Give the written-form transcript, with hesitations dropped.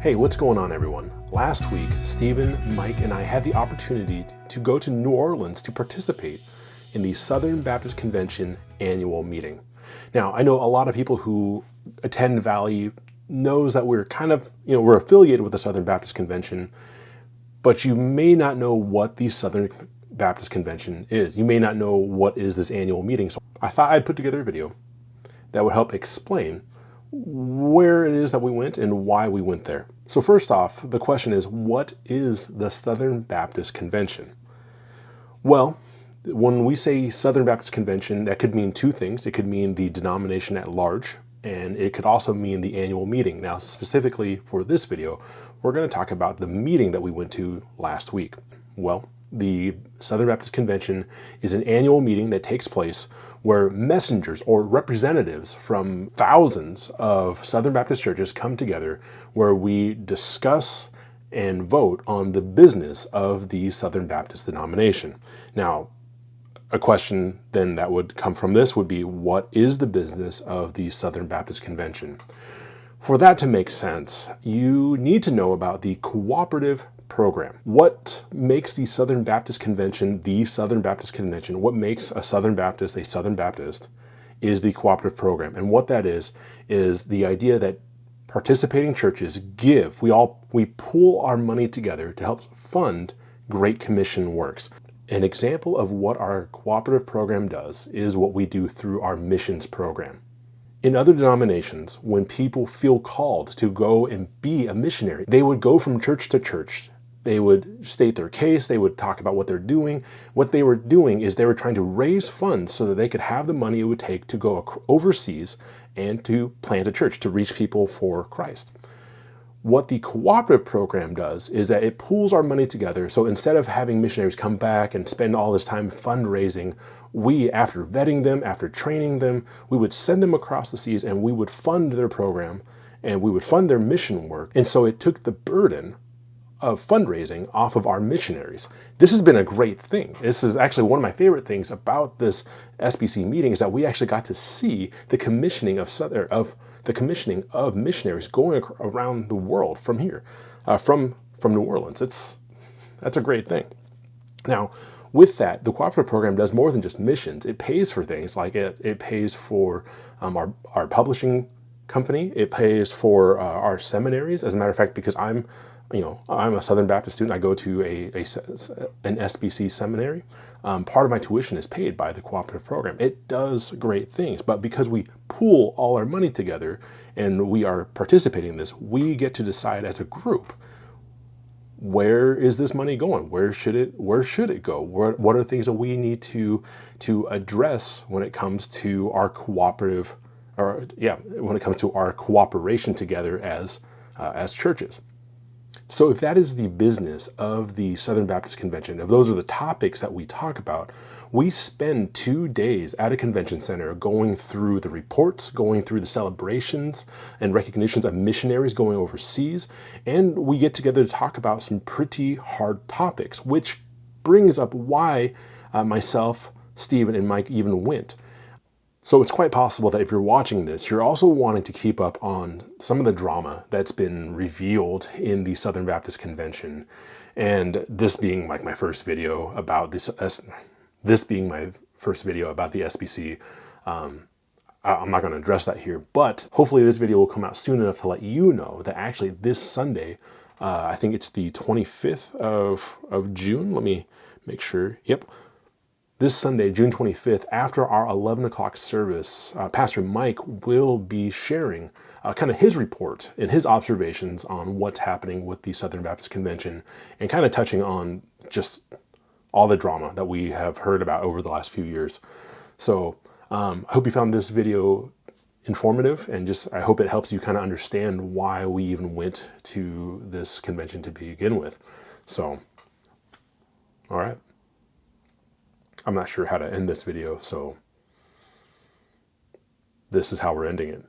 Hey, what's going on, everyone? Last week, Stephen, Mike, and I had the opportunity to go to New Orleans to participate in the Southern Baptist Convention annual meeting. Now, I know a lot of people who attend Valley knows that we're we're affiliated with the Southern Baptist Convention, but you may not know what the Southern Baptist Convention is. You may not know what is this annual meeting. So I thought I'd put together a video that would help explain where it is that we went and why we went there. So first off, the question is, what is the Southern Baptist Convention? Well, when we say Southern Baptist Convention, that could mean two things. It could mean the denomination at large, and it could also mean the annual meeting. Now, specifically for this video, we're going to talk about the meeting that we went to last week. Well, the Southern Baptist Convention is an annual meeting that takes place where messengers or representatives from thousands of Southern Baptist churches come together, where we discuss and vote on the business of the Southern Baptist denomination. Now, a question then that would come from this would be, what is the business of the Southern Baptist Convention? For that to make sense, you need to know about the cooperative program. What makes the Southern Baptist Convention the Southern Baptist Convention? What makes a Southern Baptist is the cooperative program. And what that is the idea that participating churches give. We pool our money together to help fund Great Commission works. An example of what our cooperative program does is what we do through our missions program. In other denominations, when people feel called to go and be a missionary, they would go from church to church. They would state their case, they would talk about what they're doing. What they were doing is they were trying to raise funds so that they could have the money it would take to go overseas and to plant a church, to reach people for Christ. What the cooperative program does is that it pools our money together. So instead of having missionaries come back and spend all this time fundraising, we, after vetting them, after training them, we would send them across the seas and we would fund their program and we would fund their mission work. And so it took the burden of fundraising off of our missionaries. This has been a great thing. This is actually one of my favorite things about this SBC meeting, is that we actually got to see the commissioning of missionaries going around the world from here, from New Orleans. That's a great thing. Now, with that, the cooperative program does more than just missions. It pays for things like it pays for our publishing company. It pays for our seminaries. As a matter of fact, because I'm a Southern Baptist student, I go to an SBC seminary. Part of my tuition is paid by the cooperative program. It does great things, but because we pool all our money together and we are participating in this, we get to decide as a group, where is this money going? Where should it go? What are the things that we need to address when it comes to our when it comes to our cooperation together as churches? So if that is the business of the Southern Baptist Convention, if those are the topics that we talk about, we spend 2 days at a convention center going through the reports, going through the celebrations and recognitions of missionaries going overseas, and we get together to talk about some pretty hard topics, which brings up why myself, Stephen, and Mike even went. So it's quite possible that if you're watching this, you're also wanting to keep up on some of the drama that's been revealed in the Southern Baptist Convention. And this being like my first video about this being my first video about the SBC, I'm not going to address that here, but hopefully this video will come out soon enough to let you know that actually this Sunday, I think it's the 25th of June. Let me make sure. Yep. This Sunday, June 25th, after our 11 o'clock service, Pastor Mike will be sharing kind of his report and his observations on what's happening with the Southern Baptist Convention, and kind of touching on just all the drama that we have heard about over the last few years. So I hope you found this video informative, and I hope it helps you kind of understand why we even went to this convention to begin with. So, all right. I'm not sure how to end this video, so this is how we're ending it.